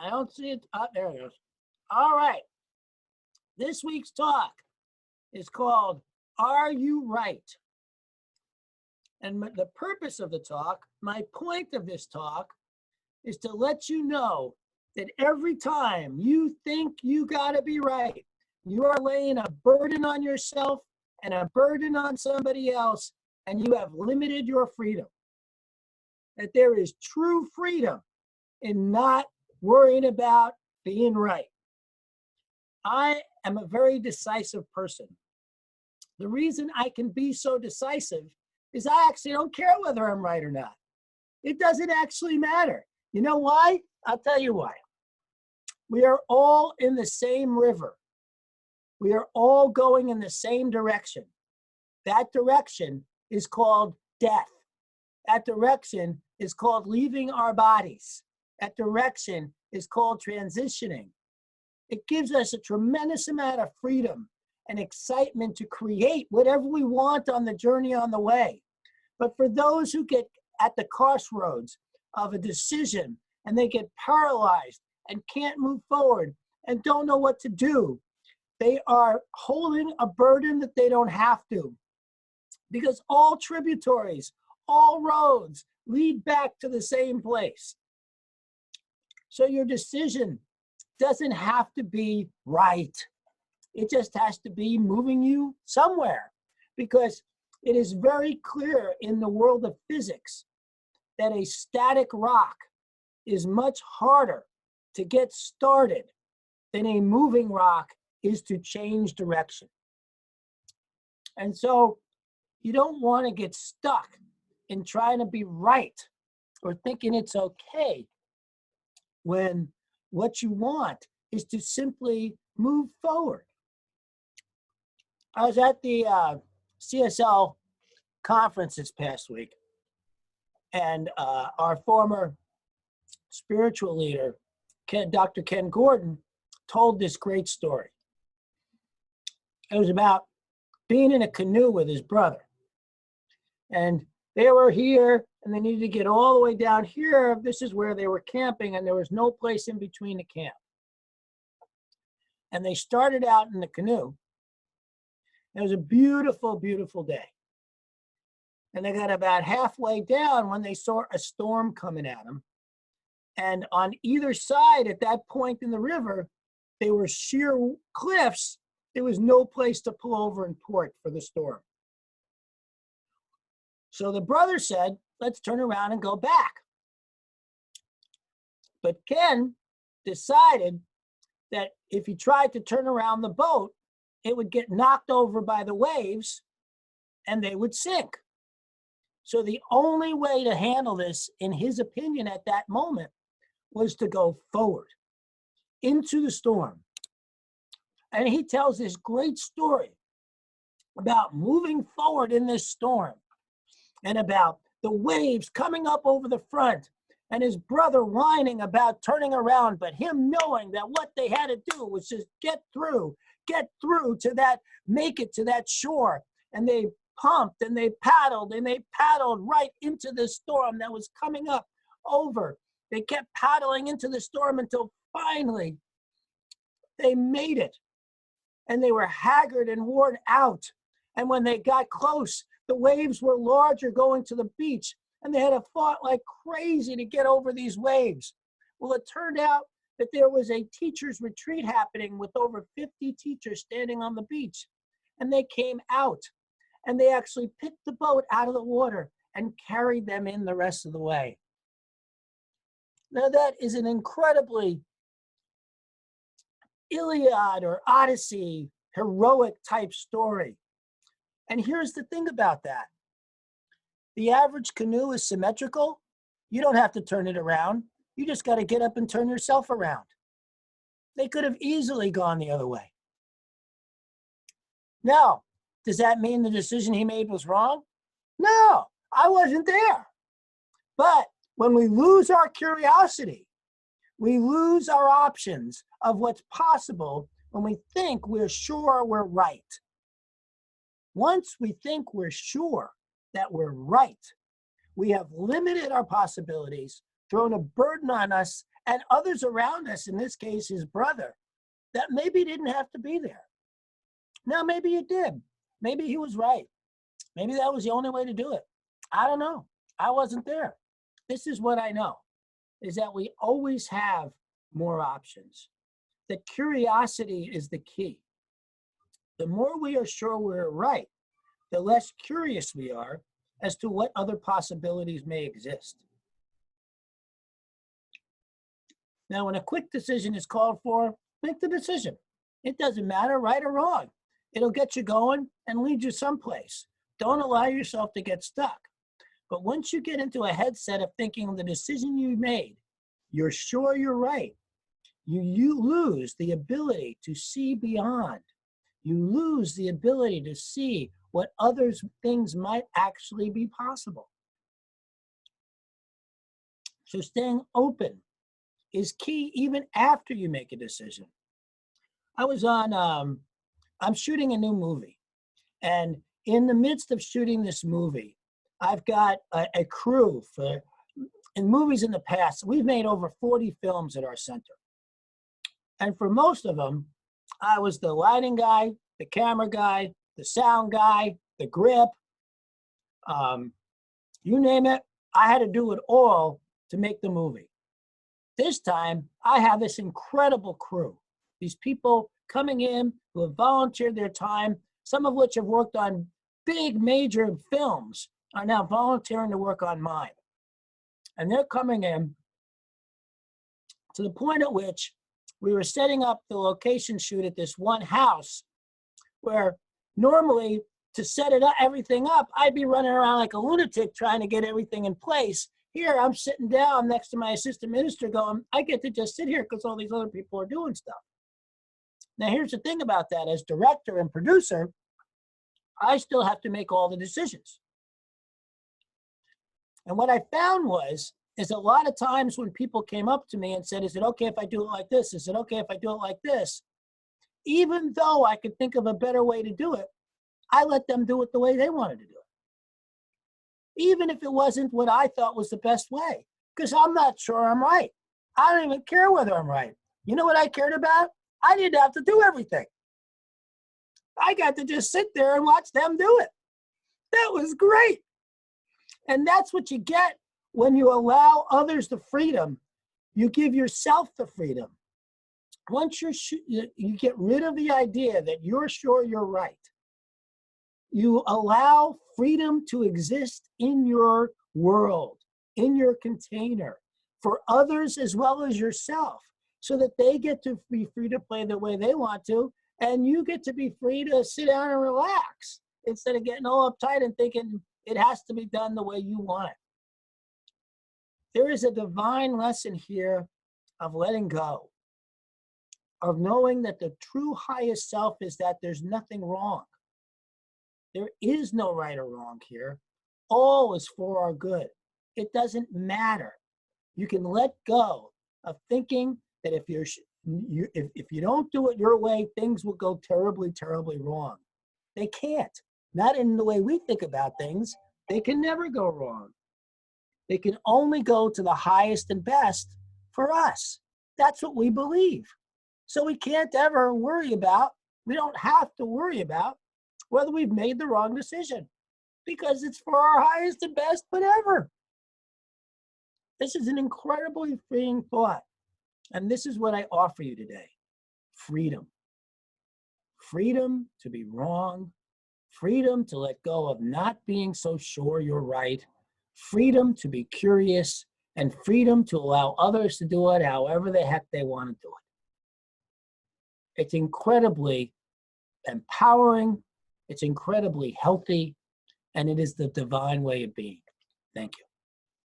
I don't see it. Oh, there it goes. All right. This week's talk is called Are You Right? And the purpose of the talk, my point of this talk, is to let you know that every time you think you got to be right, you are laying a burden on yourself and a burden on somebody else, and you have limited your freedom. That there is true freedom in not worrying about being right. I am a very decisive person. The reason I can be so decisive is I actually don't care whether I'm right or not. It doesn't actually matter. You know why? I'll tell you why. We are all in the same river. We are all going in the same direction. That direction is called death. That direction is called leaving our bodies. That direction is called transitioning. It gives us a tremendous amount of freedom and excitement to create whatever we want on the journey on the way. But for those who get at the crossroads of a decision and they get paralyzed and can't move forward and don't know what to do, they are holding a burden that they don't have to. Because all tributaries, all roads lead back to the same place. So your decision doesn't have to be right. It just has to be moving you somewhere, because it is very clear in the world of physics that a static rock is much harder to get started than a moving rock is to change direction. And so you don't want to get stuck in trying to be right or thinking it's okay when what you want is to simply move forward. I was at the CSL conference this past week, and our former spiritual leader, Dr. Ken Gordon, told this great story. It was about being in a canoe with his brother. And they were here, and they needed to get all the way down here. This is where they were camping, and there was no place in between the camp. And they started out in the canoe. It was a beautiful, beautiful day. And they got about halfway down when they saw a storm coming at them. And on either side at that point in the river, they were sheer cliffs. There was no place to pull over and port for the storm. So the brother said, let's turn around and go back. But Ken decided that if he tried to turn around the boat, it would get knocked over by the waves and they would sink. So the only way to handle this, in his opinion at that moment, was to go forward into the storm. And he tells this great story about moving forward in this storm and about the waves coming up over the front and his brother whining about turning around, but him knowing that what they had to do was just get through to that, make it to that shore. And they pumped and they paddled right into the storm that was coming up over. They kept paddling into the storm until finally they made it. And they were haggard and worn out. And when they got close, the waves were larger going to the beach, and they had to fight like crazy to get over these waves. Well, it turned out that there was a teacher's retreat happening with over 50 teachers standing on the beach. And they came out, and they actually picked the boat out of the water and carried them in the rest of the way. Now, that is an incredibly Iliad or Odyssey heroic type story. And here's the thing about that. The average canoe is symmetrical. You don't have to turn it around. You just got to get up and turn yourself around. They could have easily gone the other way. Now, does that mean the decision he made was wrong? No, I wasn't there. But when we lose our curiosity, we lose our options of what's possible when we think we're sure we're right. Once we think we're sure that we're right, we have limited our possibilities, thrown a burden on us, and others around us, in this case, his brother, that maybe didn't have to be there. Now, maybe it did. Maybe he was right. Maybe that was the only way to do it. I don't know. I wasn't there. This is what I know, is that we always have more options. That curiosity is the key. The more we are sure we're right, the less curious we are as to what other possibilities may exist. Now, when a quick decision is called for, make the decision. It doesn't matter, right or wrong. It'll get you going and lead you someplace. Don't allow yourself to get stuck. But once you get into a headset of thinking the decision you made, you're sure you're right, you lose the ability to see beyond. You lose the ability to see what other things might actually be possible. So staying open is key even after you make a decision. I was on, I'm shooting a new movie. And in the midst of shooting this movie, I've got a crew for, in movies in the past, we've made over 40 films at our center. And for most of them, I was the lighting guy, the camera guy, the sound guy, the grip, you name it, I had to do it all to make the movie. This time, I have this incredible crew. These people coming in who have volunteered their time, some of which have worked on big major films, are now volunteering to work on mine. And they're coming in to the point at which we were setting up the location shoot at this one house where normally to set it up, everything up, I'd be running around like a lunatic trying to get everything in place. Here, I'm sitting down next to my assistant minister going, I get to just sit here because all these other people are doing stuff. Now, here's the thing about that. As director and producer, I still have to make all the decisions. And what I found is a lot of times when people came up to me and said, is it okay if I do it like this? Is it okay if I do it like this? Even though I could think of a better way to do it, I let them do it the way they wanted to do it. Even if it wasn't what I thought was the best way, because I'm not sure I'm right. I don't even care whether I'm right. You know what I cared about? I didn't have to do everything. I got to just sit there and watch them do it. That was great. And that's what you get when you allow others the freedom. You give yourself the freedom. Once you get rid of the idea that you're sure you're right, you allow freedom to exist in your world, in your container, for others as well as yourself, so that they get to be free to play the way they want to, and you get to be free to sit down and relax instead of getting all uptight and thinking it has to be done the way you want it. There is a divine lesson here of letting go, of knowing that the true highest self is that there's nothing wrong. There is no right or wrong here. All is for our good. It doesn't matter. You can let go of thinking that if you don't do it your way, things will go terribly, terribly wrong. They can't. Not in the way we think about things. They can never go wrong. They can only go to the highest and best for us. That's what we believe. So we can't ever worry about, we don't have to worry about whether we've made the wrong decision, because it's for our highest and best whatever. This is an incredibly freeing thought. And this is what I offer you today. Freedom. Freedom to be wrong. Freedom to let go of not being so sure you're right. Freedom to be curious, and freedom to allow others to do it however the heck they want to do it. It's incredibly empowering. It's incredibly healthy, and it is the divine way of being. Thank you.